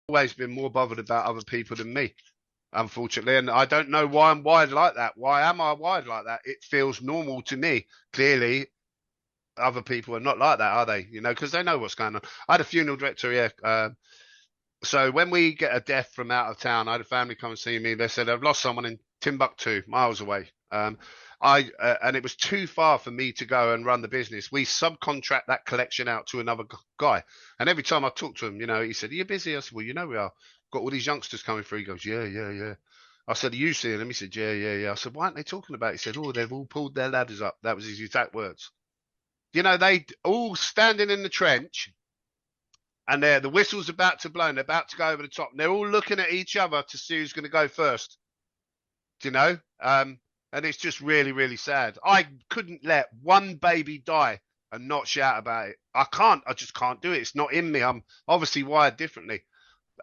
always been more bothered about other people than me, unfortunately. And I don't know why I'm wired like that. Why am I wired like that? It feels normal to me. Clearly, other people are not like that, are they? You know, because they know what's going on. I had a funeral director here. So when we get a death from out of town, I had a family come and see me. They said I've lost someone in Timbuktu, miles away. And it was too far for me to go and run the business. We subcontract that collection out to another guy. And every time I talk to him, you know, he said, "Are you busy?" I said, "Well, you know we are. Got all these youngsters coming through." He goes, "Yeah, yeah, yeah." I said, "Are you seeing them?" He said, "Yeah, yeah, yeah." I said, "Why aren't they talking about it?" He said, "Oh, they've all pulled their ladders up." That was his exact words. You know, they all standing in the trench and the whistle's about to blow and they're about to go over the top. And they're all looking at each other to see who's going to go first. Do you know? And it's just really, really sad. I couldn't let one baby die and not shout about it. I can't. I just can't do it. It's not in me. I'm obviously wired differently,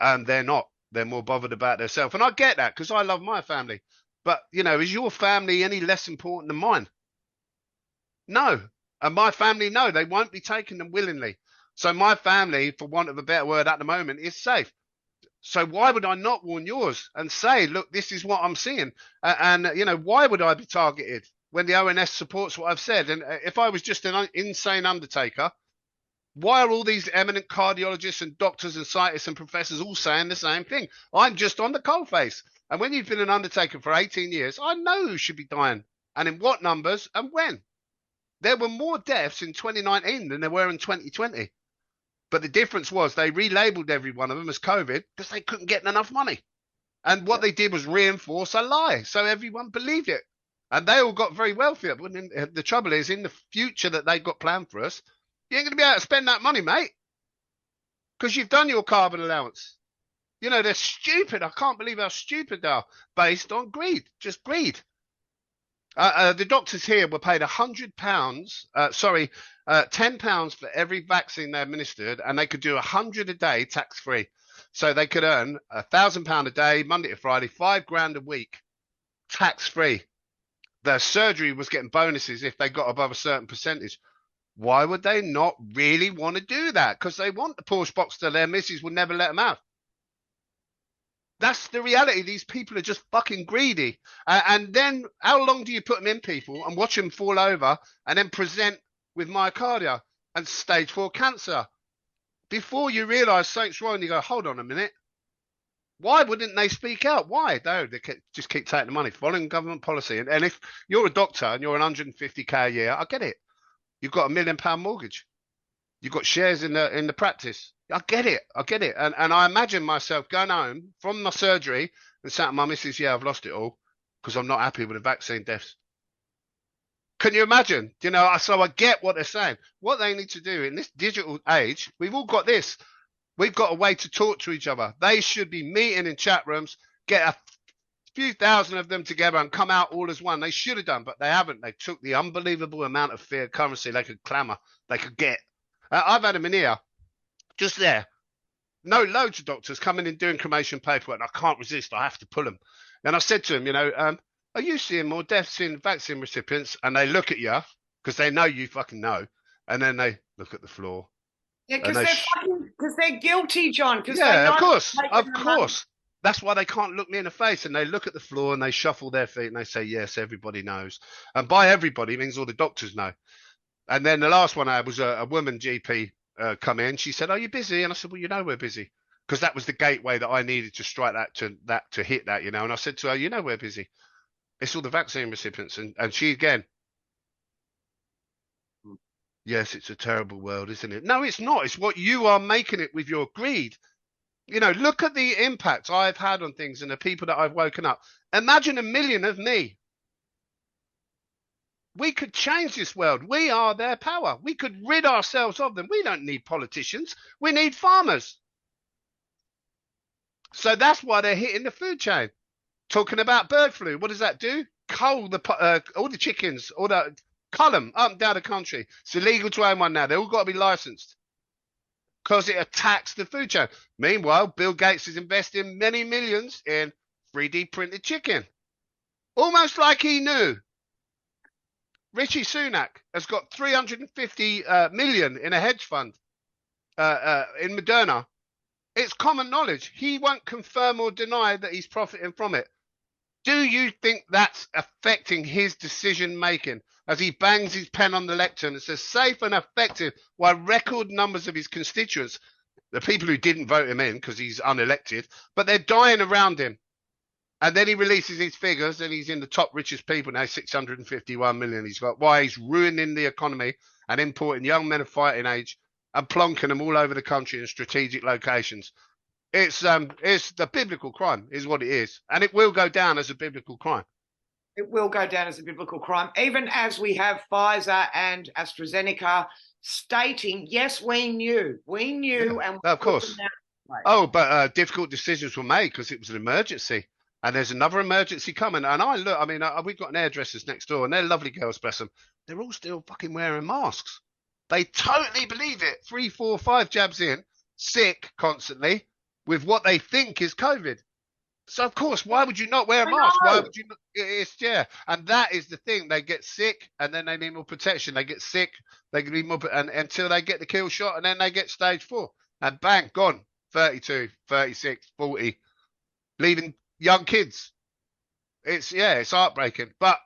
and they're not. They're more bothered about themselves, and I get that because I love my family. But you know, is your family any less important than mine? No. And my family, no, they won't be taking them willingly. So my family, for want of a better word at the moment, is safe. So why would I not warn yours and say, look, this is what I'm seeing? And, you know, why would I be targeted when the ONS supports what I've said? And if I was just an insane undertaker, why are all these eminent cardiologists and doctors and scientists and professors all saying the same thing? I'm just on the coalface. And when you've been an undertaker for 18 years, I know who should be dying and in what numbers and when. There were more deaths in 2019 than there were in 2020. But the difference was they relabeled every one of them as COVID because they couldn't get enough money. And what they did was reinforce a lie. So everyone believed it. And they all got very wealthy. But the trouble is, in the future that they've got planned for us, you ain't going to be able to spend that money, mate, because you've done your carbon allowance. You know, they're stupid. I can't believe how stupid they are based on greed, just greed. The doctors here were paid £100, £10 for every vaccine they administered, and they could do 100 a day tax free. So they could earn £1,000 a day, Monday to Friday, 5 grand a week, tax free. Their surgery was getting bonuses if they got above a certain percentage. Why would they not really want to do that? Because they want the Porsche box that their missus would never let them have. That's the reality. These people are just fucking greedy. And then how long do you put them in people and watch them fall over and then present with myocardia and stage 4 cancer? Before you realise something's wrong, you go, hold on a minute. Why wouldn't they speak out? Why? No, they just keep taking the money, following government policy. And if you're a doctor and you're on 150k a year, I get it. You've got £1 million mortgage. You've got shares in the practice. I get it. I get it. And I imagine myself going home from my surgery and saying to my missus, yeah, I've lost it all because I'm not happy with the vaccine deaths. Can you imagine? You know, so I get what they're saying. What they need to do in this digital age, we've all got this. We've got a way to talk to each other. They should be meeting in chat rooms, get a few thousand of them together and come out all as one. They should have done, but they haven't. They took the unbelievable amount of fear currency they could clamour, they could get. I've had them in here, just there. No, loads of doctors coming in doing cremation paperwork. And I can't resist. I have to pull them. And I said to him, you know, are you seeing more deaths in vaccine recipients? And they look at you because they know you fucking know. And then they look at the floor. Yeah, because they're guilty, John. Because they Yeah, know of course, taking of the money. course. That's why they can't look me in the face. And they look at the floor and they shuffle their feet and they say, yes, everybody knows. And by everybody means all the doctors know. And then the last one I had was a woman GP come in. She said, "Are you busy?" And I said, "Well, you know we're busy," because that was the gateway that I needed to strike that to hit that, you know. And I said to her, "You know we're busy. It's all the vaccine recipients." And she again, yes, it's a terrible world, isn't it? No, it's not. It's what you are making it with your greed. You know, look at the impact I've had on things and the people that I've woken up. Imagine 1 million of me. We could change this world. We are their power. We could rid ourselves of them. We don't need politicians. We need farmers. So that's why they're hitting the food chain. Talking about bird flu. What does that do? Cull all the chickens, cull them up and down the country. It's illegal to own one now. They all got to be licensed because it attacks the food chain. Meanwhile, Bill Gates is investing many millions in 3D printed chicken. Almost like he knew. Rishi Sunak has got 350 million in a hedge fund in Moderna It's common knowledge. He won't confirm or deny that he's profiting from it. Do you think that's affecting his decision making as he bangs his pen on the lectern and says safe and effective while record numbers of his constituents, the people who didn't vote him in because he's unelected, but they're dying around him. And then he releases his figures and he's in the top richest people now, 651 million he's got. Why? He's ruining the economy and importing young men of fighting age and plonking them all over the country in strategic locations. It's the biblical crime is what it is, and it will go down as a biblical crime. It will go down as a biblical crime, even as we have Pfizer and AstraZeneca stating, yes, we knew, Yeah, and of course. Oh, but difficult decisions were made because it was an emergency, and there's another emergency coming. And I look, I mean, we've got hairdressers next door, and they're lovely girls, bless them. They're all still fucking wearing masks. They totally believe it. 3, 4, 5 jabs in, sick constantly with what they think is COVID. So of course, why would you not wear a mask? Why would you not? It's yeah, and that is the thing. They get sick, and then they need more protection. They get sick, they need more, and until they get the kill shot, and then they get stage 4, and bang, gone. 32, 36, 40, leaving young kids. It's heartbreaking. But